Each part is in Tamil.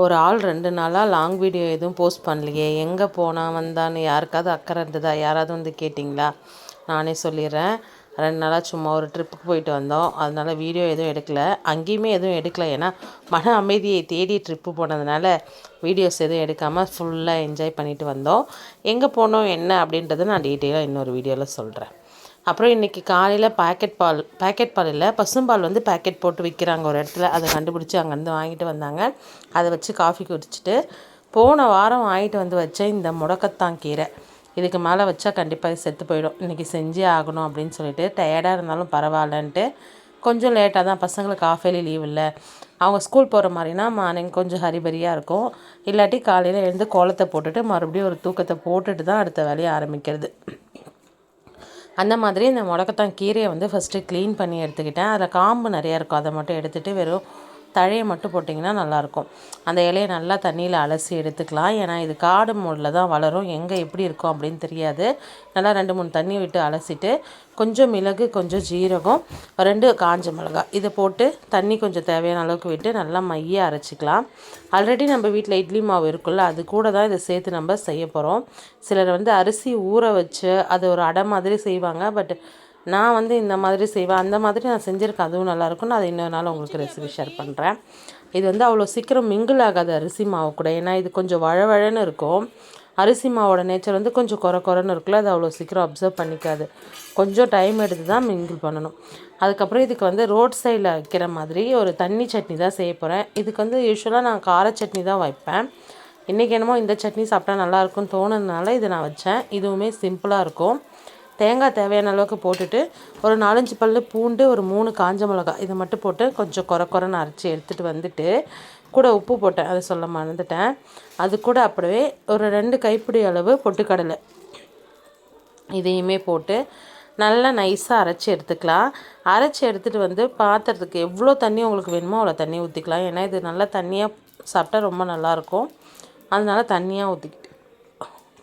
ஒரு ஆள் 2 நாளாக லாங் வீடியோ எதுவும் போஸ்ட் பண்ணலையே, எங்கே போனால் வந்தான்னு யாருக்காவது அக்கறை இருந்ததா? யாராவது வந்து கேட்டிங்களா? நானே சொல்லிடுறேன். 2 நாளாக சும்மா ஒரு ட்ரிப்புக்கு போயிட்டு வந்தோம். அதனால் வீடியோ எதுவும் எடுக்கல. அங்கேயுமே எதுவும் எடுக்கல. ஏன்னா மன அமைதியை தேடி ட்ரிப்பு போனதுனால வீடியோஸ் எதுவும் எடுக்காமல் ஃபுல்லாக என்ஜாய் பண்ணிட்டு வந்தோம். எங்கே போனோம் என்ன அப்படின்றத நான் டீட்டெயிலாக இன்னொரு வீடியோவில் சொல்கிறேன். அப்புறம் இன்றைக்கி காலையில் பாக்கெட் பால் இல்லை, பசும்பால் வந்து பாக்கெட் போட்டு விற்கிறாங்க ஒரு இடத்துல. அதை கண்டுபிடிச்சி அங்கேருந்து வாங்கிட்டு வந்தாங்க. அதை வச்சு காஃபி குடிச்சிட்டு போன வாரம் வாங்கிட்டு வந்து வச்சேன் இந்த முடக்கத்தான் கீரை. இதுக்கு மேலே வச்சா கண்டிப்பாக செத்து போயிடும். இன்றைக்கி செஞ்சே ஆகணும் அப்படின்னு சொல்லிட்டு டயர்டாக இருந்தாலும் பரவாயில்லன்ட்டு கொஞ்சம் லேட்டாக தான், பசங்களுக்கு ஆஃபேலி லீவ் இல்லை. அவங்க ஸ்கூல் போகிற மாதிரினா மார்னிங் கொஞ்சம் ஹரிபரியாக இருக்கும். இல்லாட்டி காலையில் எழுந்து கோலத்தை போட்டுட்டு மறுபடியும் ஒரு தூக்கத்தை போட்டுட்டு தான் அடுத்த வேலையை ஆரம்பிக்கிறது. அந்த மாதிரி இந்த முடக்கத்தான் கீரையை வந்து ஃபஸ்ட்டு க்ளீன் பண்ணி எடுத்துக்கிட்டேன். அதில் காம்பு நிறையா இருக்கும், அதை மட்டும் எடுத்துகிட்டு வெறும் தழையை மட்டும் போட்டிங்கன்னா நல்லாயிருக்கும். அந்த இலையை நல்லா தண்ணியில் அலசி எடுத்துக்கலாம். ஏன்னா இது காடு மூடில் தான் வளரும், எங்கே எப்படி இருக்கும் அப்படின்னு தெரியாது. நல்லா 2-3 தண்ணி விட்டு அலசிட்டு கொஞ்சம் மிளகு, கொஞ்சம் ஜீரகம், 2 காஞ்ச மிளகாய் இதை போட்டு தண்ணி கொஞ்சம் தேவையான அளவுக்கு விட்டு நல்லா மைய அரைச்சிக்கலாம். ஆல்ரெடி நம்ம வீட்டில் இட்லி மாவு இருக்குல்ல, அது கூட தான் இதை சேர்த்து நம்ம செய்ய போகிறோம். சிலர் வந்து அரிசி ஊற வச்சு அது ஒரு அடை மாதிரி செய்வாங்க. பட் நான் வந்து இந்த மாதிரி செய்வேன். அந்த மாதிரி நான் செஞ்சுருக்கேன், அதுவும் நல்லாயிருக்கும். நான் அதை இன்னொரு நாள் உங்களுக்கு ரெசிபி ஷேர் பண்ணுறேன். இது வந்து அவ்வளோ சீக்கிரம் மிங்கிள் ஆகாது அரிசி மாவு கூட. ஏன்னா இது கொஞ்சம் வழவழன்னு இருக்கும். அரிசி மாவோட நேச்சர் வந்து கொஞ்சம் குறைன்னு இருக்குல்ல, அது அவ்வளோ சீக்கிரம் அப்சர்வ் பண்ணிக்காது. கொஞ்சம் டைம் எடுத்து தான் மிங்கிள் பண்ணணும். அதுக்கப்புறம் இதுக்கு வந்து ரோட் சைடில் வைக்கிற மாதிரி ஒரு தண்ணி சட்னி தான் செய்ய போகிறேன். இதுக்கு வந்து யூஸ்வலாக நான் கார சட்னி தான் வைப்பேன். இன்றைக்கி என்னமோ இந்த சட்னி சாப்பிட்டா நல்லாயிருக்கும்னு தோணுதுனால இதை நான் வச்சேன். இதுவுமே சிம்பிளாக இருக்கும். தேங்காய் தேவையான அளவுக்கு போட்டுட்டு ஒரு 4-5 பல் பூண்டு, ஒரு 3 காஞ்ச மிளகாய் இதை மட்டும் போட்டு கொஞ்சம் குறைன்னு அரைச்சி எடுத்துகிட்டு வந்துட்டு கூட உப்பு போட்டேன், அதை சொல்ல மறந்துட்டேன். அது கூட அப்படியே ஒரு 2 கைப்பிடி அளவு பொட்டுக்கடலை இதையுமே போட்டு நல்லா நைஸாக அரைச்சி எடுத்துக்கலாம். அரைச்சி எடுத்துகிட்டு வந்து பாத்திரத்துக்கு எவ்வளோ தண்ணி உங்களுக்கு வேணுமோ அவ்வளோ தண்ணி ஊற்றிக்கலாம். ஏன்னா இது நல்லா தண்ணியாக சாப்பிட்டா ரொம்ப நல்லாயிருக்கும். அதனால் தண்ணியாக ஊற்றிக்கிட்டு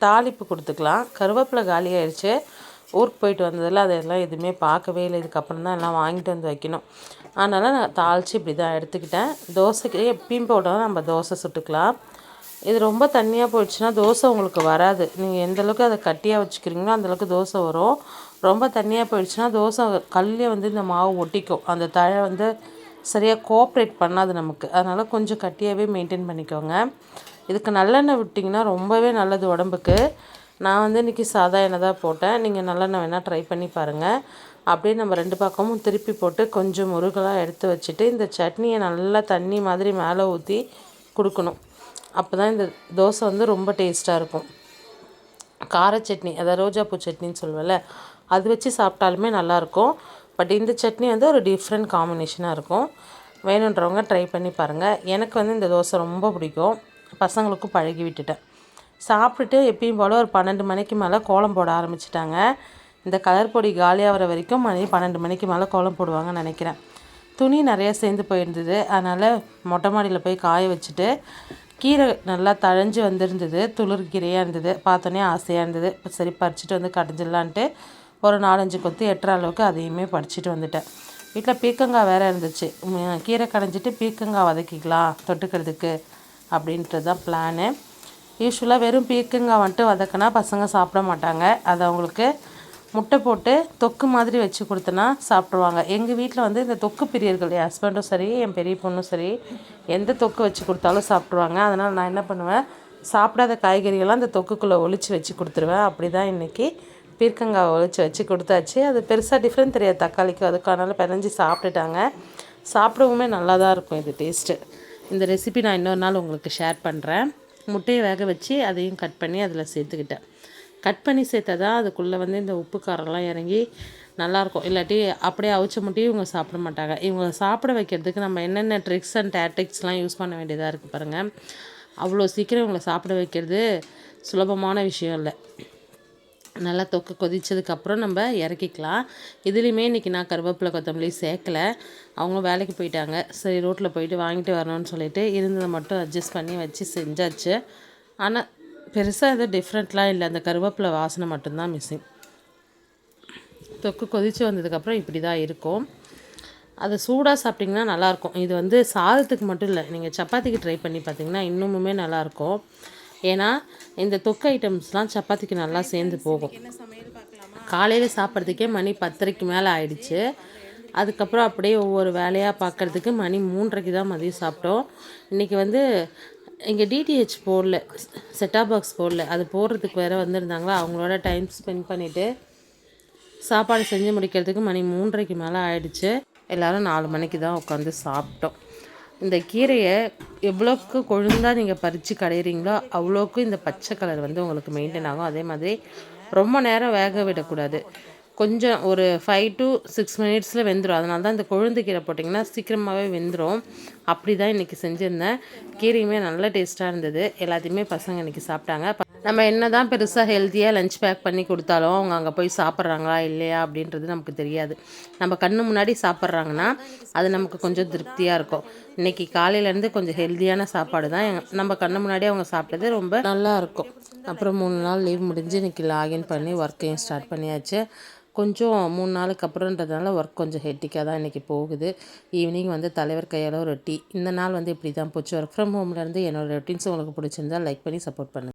தாளிப்பு கொடுத்துக்கலாம். கருவேப்பிலை காலி ஆயிடுச்சு. ஊருக்கு போயிட்டு வந்ததில் அதெல்லாம் எதுவுமே பார்க்கவே இல்லை. இதுக்கப்புறம் தான் எல்லாம் வாங்கிட்டு வந்து வைக்கணும். அதனால் நான் தாளித்து இப்படி தான் எடுத்துக்கிட்டேன். தோசைக்கு எப்பயும் போட்டால் நம்ம தோசை சுட்டுக்கலாம். இது ரொம்ப தண்ணியாக போயிடுச்சுன்னா தோசை உங்களுக்கு வராது. நீங்கள் எந்தளவுக்கு அதை கட்டியாக வச்சுக்கிறீங்களோ அந்தளவுக்கு தோசை வரும். ரொம்ப தண்ணியாக போயிடுச்சுன்னா தோசை கல்லே வந்து இந்த மாவு ஒட்டிக்கும். அந்த தழை வந்து சரியாக கோஆப்ரேட் பண்ணாது நமக்கு. அதனால் கொஞ்சம் கட்டியாகவே மெயின்டைன் பண்ணிக்கோங்க. இதுக்கு நல்லெண்ணெய் விட்டிங்கன்னா ரொம்பவே நல்லது உடம்புக்கு. நான் வந்து இன்றைக்கி சாதா எண்ணெய் தான் போட்டேன். நீங்கள் நல்லெண்ணெய் வேணால் ட்ரை பண்ணி பாருங்கள். அப்படியே நம்ம 2 பக்கமும் திருப்பி போட்டு கொஞ்சம் முருகலாக எடுத்து வச்சுட்டு இந்த சட்னியை நல்லா தண்ணி மாதிரி மேலே ஊற்றி கொடுக்கணும். அப்போ தான் இந்த தோசை வந்து ரொம்ப டேஸ்ட்டாக இருக்கும். கார சட்னி, அதாவது ரோஜாப்பூ சட்னின்னு சொல்லுவேன்ல, அது வச்சு சாப்பிட்டாலுமே நல்லாயிருக்கும். பட் இந்த சட்னி வந்து ஒரு டிஃப்ரெண்ட் காம்பினேஷனாக இருக்கும். வேணுன்றவங்க ட்ரை பண்ணி பாருங்கள். எனக்கு வந்து இந்த தோசை ரொம்ப பிடிக்கும். பசங்களுக்கும் பழகி விட்டுட்டேன். சாப்பிட்டுட்டு எப்பயும் போல் ஒரு 12 மணிக்கு மேலே கோலம் போட ஆரம்பிச்சிட்டாங்க. இந்த கலர் பொடி காலியாகிற வரைக்கும் மணி 12 மணிக்கு மேலே கோலம் போடுவாங்கன்னு நினைக்கிறேன். துணி நிறையா சேர்ந்து போயிருந்தது. அதனால் மொட்டை மாடியில் போய் காய வச்சுட்டு கீரை நல்லா தழைஞ்சி வந்திருந்தது. துளிர் கீரையாக இருந்தது. பார்த்தோன்னே ஆசையாக இருந்தது. இப்போ சரி பறிச்சிட்டு வந்து கடைஞ்சிடலான்ட்டு ஒரு 4-5 கொத்து எட்டுற அளவுக்கு அதையுமே பறிச்சிட்டு வந்துட்டேன். வீட்டில் பீர்க்கங்காய் வேறு இருந்துச்சு. கீரை கடைஞ்சிட்டு பீர்க்கங்காய் வதக்கிக்கலாம் தொட்டுக்கிறதுக்கு அப்படின்றது தான் பிளானு. யூஸ்வலாக வெறும் பீர்க்கங்காய் வந்துட்டு வதக்கினா பசங்க சாப்பிட மாட்டாங்க. அதை அவங்களுக்கு முட்டை போட்டு தொக்கு மாதிரி வச்சு கொடுத்தனா சாப்பிட்ருவாங்க. எங்கள் வீட்டில் வந்து இந்த தொக்கு பிரியர்கள், என் ஹஸ்பண்டும் சரி என் பெரிய பொண்ணும் சரி, எந்த தொக்கு வச்சு கொடுத்தாலும் சாப்பிட்ருவாங்க. அதனால் நான் என்ன பண்ணுவேன், சாப்பிடாத காய்கறிகள்லாம் அந்த தொக்குக்குள்ளே ஒளிச்சு வச்சு கொடுத்துருவேன். அப்படி தான் இன்றைக்கி பீர்க்கங்காய் ஒளிச்சு வச்சு கொடுத்தாச்சு. அது பெருசாக டிஃப்ரெண்ட் தெரியாது தக்காளிக்கு, அதுக்கானால பிணைஞ்சி சாப்பிட்டுட்டாங்க. சாப்பிடவுமே நல்லா தான் இருக்கும் இது டேஸ்ட்டு. இந்த ரெசிபி நான் இன்னொரு நாள் உங்களுக்கு ஷேர் பண்ணுறேன். முட்டையை வேக வச்சு அதையும் கட் பண்ணி அதில் சேர்த்துக்கிட்டேன். கட் பண்ணி சேர்த்தா தான் அதுக்குள்ளே வந்து இந்த உப்பு காரம்லாம் இறங்கி நல்லாயிருக்கும். இல்லாட்டி அப்படியே அவிச்ச முட்டையும் இவங்க சாப்பிட மாட்டாங்க. இவங்க சாப்பிட வைக்கிறதுக்கு நம்ம என்னென்ன ட்ரிக்ஸ் அண்ட் டேக்டிக்ஸ்லாம் யூஸ் பண்ண வேண்டியதாக இருக்குது பாருங்கள். அவ்வளோ சீக்கிரம் இவங்களை சாப்பிட வைக்கிறது சுலபமான விஷயம் இல்லை. நல்லா தொக்கு கொதித்ததுக்கப்புறம் நம்ம இறக்கிக்கலாம். இதுலேயுமே இன்றைக்கி நான் கருவேப்பிலை கொத்தமல்லி சேர்க்கலை. அவங்களும் வேலைக்கு போயிட்டாங்க. சரி ரோட்டில் போயிட்டு வாங்கிட்டு வரணும்னு சொல்லிட்டு இருந்ததை மட்டும் அட்ஜஸ்ட் பண்ணி வச்சு செஞ்சாச்சு. ஆனால் பெருசாக எதுவும் டிஃப்ரெண்ட்லாம் இல்லை. அந்த கருவேப்பிலை வாசனை மட்டும்தான் மிஸ்ஸிங். தொக்கு கொதித்து வந்ததுக்கப்புறம் இப்படி தான் இருக்கும். அதை சூடாக சாப்பிட்டிங்கன்னா நல்லாயிருக்கும். இது வந்து சாதத்துக்கு மட்டும் இல்லை, நீங்கள் சப்பாத்திக்கு ட்ரை பண்ணி பார்த்தீங்கன்னா இன்னுமுமே நல்லாயிருக்கும். ஏன்னா இந்த தொக்கு ஐட்டம்ஸ்லாம் சப்பாத்திக்கு நல்லா சேர்ந்து போகும். காலையில் சாப்பிட்றதுக்கே மணி 10:30க்கு மேலே ஆயிடுச்சு. அதுக்கப்புறம் அப்படியே ஒவ்வொரு வேலையாக பார்க்குறதுக்கு மணி 3:30க்கு தான் மதியம் சாப்பிட்டோம். இன்றைக்கி வந்து இங்கே டிடிஹெச் போடல, செட்டாப் பாக்ஸ் போடல, அது போடுறதுக்கு வேறு வந்திருந்தாங்களா, அவங்களோட டைம் ஸ்பெண்ட் பண்ணிவிட்டு சாப்பாடு செஞ்சு முடிக்கிறதுக்கு மணி 3:30க்கு மேலே ஆயிடுச்சு. எல்லோரும் 4 மணிக்கு தான் உட்காந்து சாப்பிட்டோம். இந்த கீரையை எவ்வளோக்கு கொழுந்தாக நீங்கள் பறித்து கடையிறீங்களோ அவ்வளோக்கு இந்த பச்சை கலர் வந்து உங்களுக்கு மெயின்டைன் ஆகும். அதே மாதிரி ரொம்ப நேரம் வேக விடக்கூடாது. கொஞ்சம் ஒரு 5 to 6 மினிட்ஸில் வெந்துடும். அதனால தான் இந்த கொழுந்து கீரை போட்டிங்கன்னா சீக்கிரமாகவே வெந்துடும். அப்படி தான் இன்றைக்கி செஞ்சுருந்தேன். கீரையுமே நல்ல டேஸ்ட்டாக இருந்தது. எல்லாத்தையுமே பசங்க இன்றைக்கி சாப்பிட்டாங்க. நம்ம என்ன தான் பெருசாக ஹெல்த்தியாக லஞ்ச் பேக் பண்ணி கொடுத்தாலும் அவங்க அங்கே போய் சாப்பிட்றாங்களா இல்லையா அப்படின்றது நமக்கு தெரியாது. நம்ம கண்ணு முன்னாடி சாப்பிட்றாங்கன்னா அது நமக்கு கொஞ்சம் திருப்தியாக இருக்கும். இன்றைக்கி காலையிலேருந்து கொஞ்சம் ஹெல்த்தியான சாப்பாடு தான் நம்ம கண்ணு முன்னாடி அவங்க சாப்பிட்டது ரொம்ப நல்லாயிருக்கும். அப்புறம் 3 நாள் லீவ் முடிஞ்சு இன்றைக்கி லாகின் பண்ணி ஒர்க்கையும் ஸ்டார்ட் பண்ணியாச்சு. கொஞ்சம் 3 நாளுக்கு அப்புறம்ன்றதுனால ஒர்க் கொஞ்சம் ஹெட்டிக்காக தான் இன்றைக்கி போகுது. ஈவினிங் வந்து தலைவர் கையால் ஒரு டீ. இந்த நாள் வந்து இப்படி தான் போச்சு. ஒர்க் ஃப்ரம் ஹோம்லேருந்து என்னோடய ரொட்டீன்ஸ் உங்களுக்கு பிடிச்சிருந்தா லைக் பண்ணி சப்போர்ட் பண்ணுங்கள்.